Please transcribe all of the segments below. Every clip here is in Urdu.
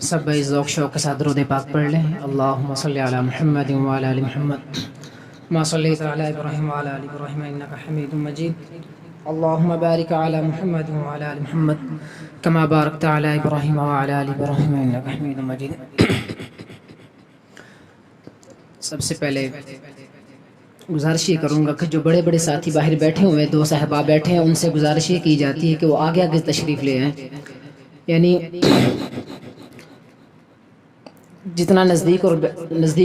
سب بھائی ذوق شوق کے ساتھ درود پاک پڑھ لیں۔ اللہم صلی علی محمد وعلی آل محمد ما صلیت علی ابراہیم وعلی آل ابراہیم انکا حمید مجید۔ اللہم بارک علی محمد وعلی آل محمد کما بارکت علی ابراہیم وعلی آل ابراہیم انکا حمید مجید۔ سب سے پہلے گزارش یہ کروں گا کہ جو بڑے بڑے ساتھی باہر بیٹھے ہوئے دو صاحبہ بیٹھے ہیں، ان سے گزارش یہ کی جاتی ہے کہ وہ آگے آگے تشریف لے آئیں، یعنی جتنا نزدیک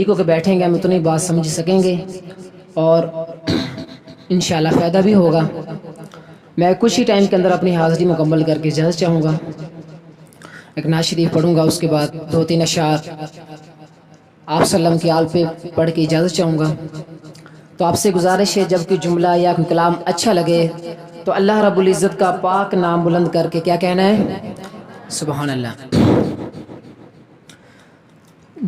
ہو کے بیٹھیں گے ہم اتنی بات سمجھ سکیں گے اور انشاءاللہ فائدہ بھی ہوگا۔ میں کچھ ہی ٹائم کے اندر اپنی حاضری مکمل کر کے اجازت چاہوں گا، ایک نعت شریف پڑھوں گا، اس کے بعد 2-3 اشعار آپ سلم کی آل پہ پڑھ کے اجازت چاہوں گا۔ تو آپ سے گزارش ہے جب کوئی جملہ یا کوئی کلام اچھا لگے تو اللہ رب العزت کا پاک نام بلند کر کے کیا کہنا ہے؟ سبحان اللہ۔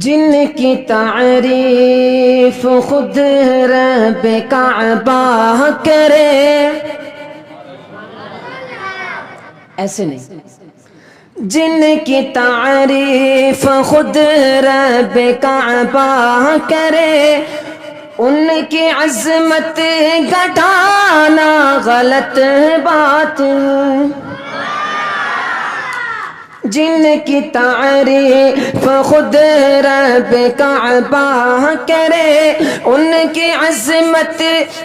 جن کی تعریف خود رب کعبہ کرے، ایسے نہیں، جن کی تعریف خود رب کعبہ کرے، ان کی عظمت گھٹانا غلط بات ہے۔ جن کی تعریف خود رب کعبہ کرے، ان کی عظمت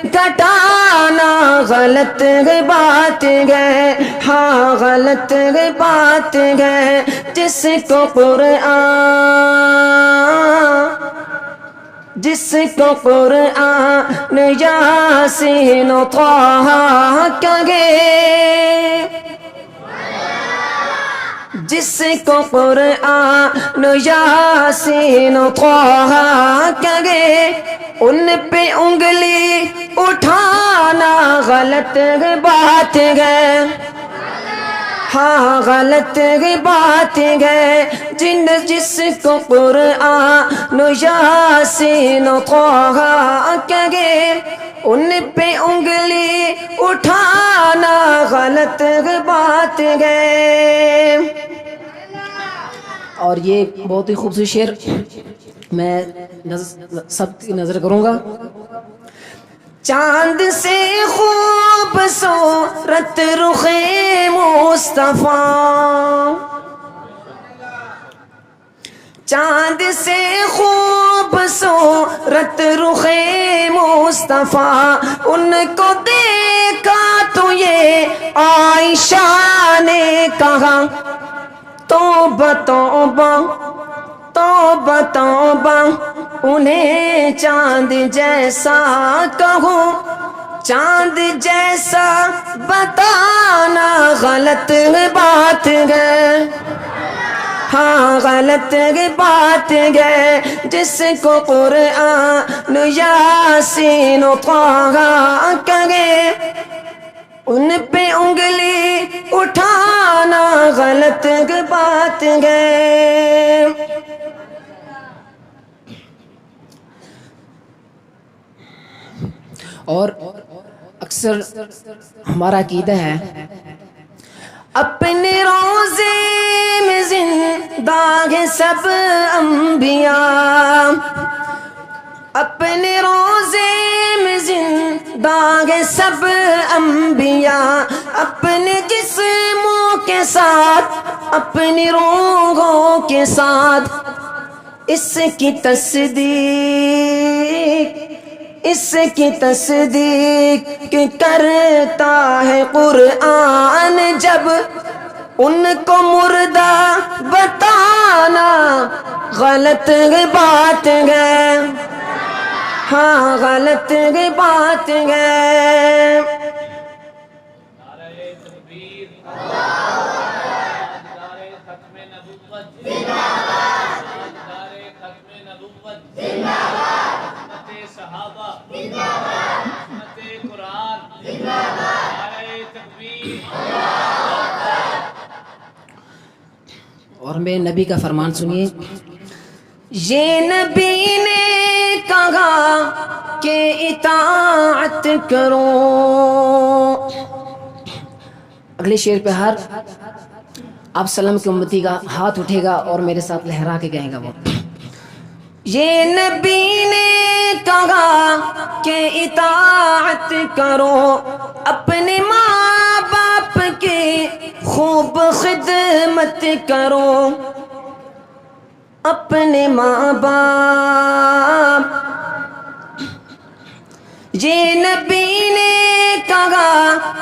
گھٹانا غلط بات ہے، ہاں غلط بات ہے۔ جس کو قرآن یاسین و طٰہٰ کہے، جس کو قرآن یاسین و طٰہٰ کہے، ان پہ انگلی اٹھانا غلط بات ہے، ہاں غلط بات ہے۔ جس کو قرآن یاسین و طٰہٰ کہے، ان پہ انگلی اٹھانا غلط بات ہے۔ اور یہ بہت ہی خوبصورت شعر میں سب کی نظر کروں گا۔ چاند سے خوبصورت رخ مصطفیٰ، چاند سے خوبصورت رخ مصطفیٰ، ان کو دیکھا تو یہ عائشہ نے کہا، توبہ توبہ توبہ توبہ، انہیں چاند جیسا کہوں، چاند جیسا بتانا غلط بات ہے، ہاں غلط بات ہے۔ جس کو قرآن یاسین و طٰہٰ کہے، ان پہ انگلی اٹھانا غلط بات ہے۔ اور اکثر ہمارا عقیدہ ہے اپنے روضے میں زندہ ہے سب انبیاء، اپنے روضے میں زندہ ہے سب انبیاء، اپنے جسموں کے ساتھ اپنی روحوں کے ساتھ، اس کی تصدیق کرتا ہے قرآن، جب ان کو مردہ بتانا غلط بات ہے، ہاں غلط بات ہے۔ اور میرے نبی کا فرمان سنیے، یہ نبی نے کہا کہ اطاعت کرو۔ اگلے شعر پہ ہر آپ سلم کی امتی کا ہاتھ اٹھے گا اور میرے ساتھ لہرا کے کہے گا وہ یہ نبی نے کہا کہ اطاعت کرو اپنے ماں باپ کی خوب خدمت کرو اپنے ماں باپ یہ نبی نے کہا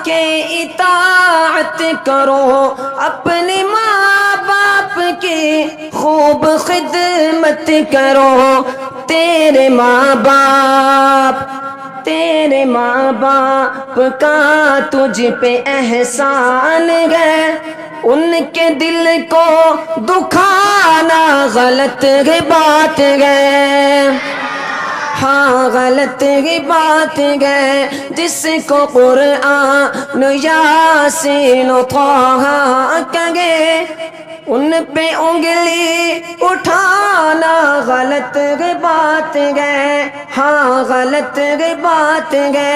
کہ اطاعت کرو اپنے ماں باپ کی خوب خدمت کرو تیرے ماں باپ کا تجھ پہ احسان ہے ان کے دل کو دکھانا غلط بات ہے ہاں غلط ہی بات ہے جس کو قرآن یاسین و طٰہٰ کہے ان پہ انگلی اٹھانا غلط ہی بات ہے ہاں غلط ہی بات ہے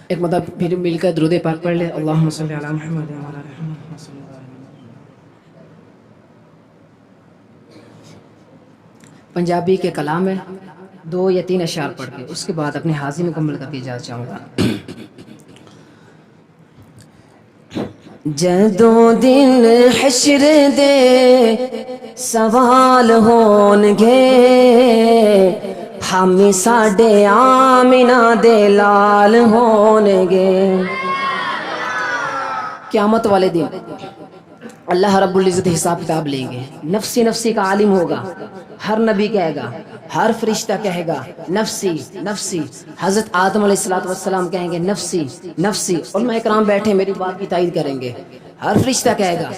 ایک مطلب پھر مل کر درود پاک پڑھ لے اللہم صلی علی محمد وعلی آل محمد۔ پنجابی کے کلام ہے 2 یا 3 اشعار پڑھ کے اس کے بعد اپنی حاضری مکمل کر کے اجازت چاہوں گا۔ جدوں دن حشر دے سوال ہون گے ہم ساڈے آمنہ دے لال ہون گے قیامت والے دن اللہ رب العزت حساب کتاب لیں گے، نفسی نفسی کا عالم ہوگا، ہر نبی کہے گا، ہر فرشتہ کہے گا نفسی نفسی، حضرت آدم علیہ السلام کہیں گے نفسی نفسی، علماء اکرام بیٹھے میری بات کی تائید کریں گے، ہر فرشتہ کہے گا،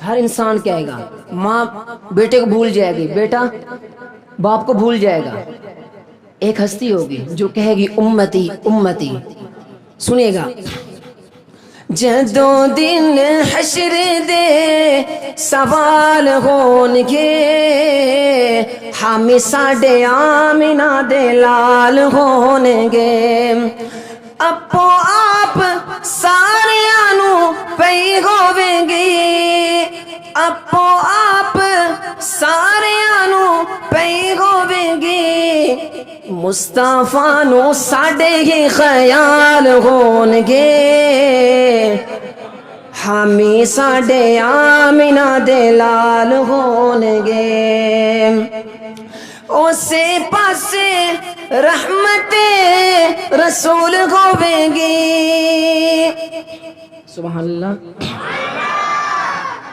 ہر انسان کہے گا، ماں بیٹے کو بھول جائے گی، بیٹا باپ کو بھول جائے گا، ایک ہستی ہوگی جو کہے گی امتی امتی۔ سنیے گا جدوں دن حشر دے سوال ہون گے ہم ساڈے آمنہ دے لال ہون گے اپو آپ ساریاں نو پئی ہوویں گی اپو آپ ساریاں نو پئی ہوویں گی مصطفیٰ نو ساڈے ہی خیال ہون گے ہمیں ساڈے آمنہ دے لال ہون گے اسے پاسے رحمت رسول ہوویں گی سبحان اللہ۔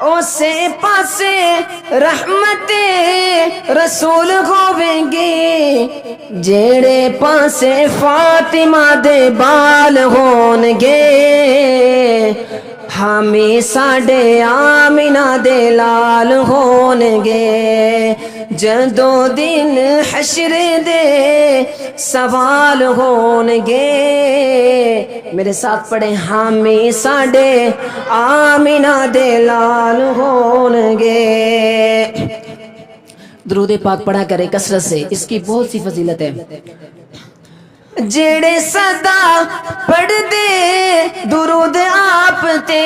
اسے پاسے رحمت رسول ہوویں گی جیڑے پاسے فاطمہ دے بال ہون گے ہمیں ساڈے آمنہ دے لال ہون گے جدوں دن حشر دے سوال ہون گے میرے ساتھ پڑھیں ہمیں ساڈے آمنہ دے لال ہون گے۔ درود پاک پڑھا کرے کثرت سے، اس کی بہت سی فضیلت ہے۔ جڑے صدا پڑھ دے درود آپ تے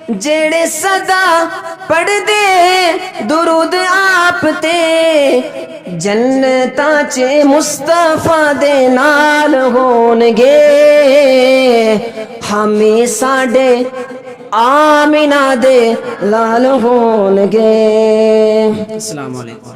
جڑے صدا پڑھ دے درود آپ تے جنتاں چ مصطفیٰ دے نال ہون گے ہمیں ساڈے آمنہ دے لال ہون گے۔ السلام علیکم۔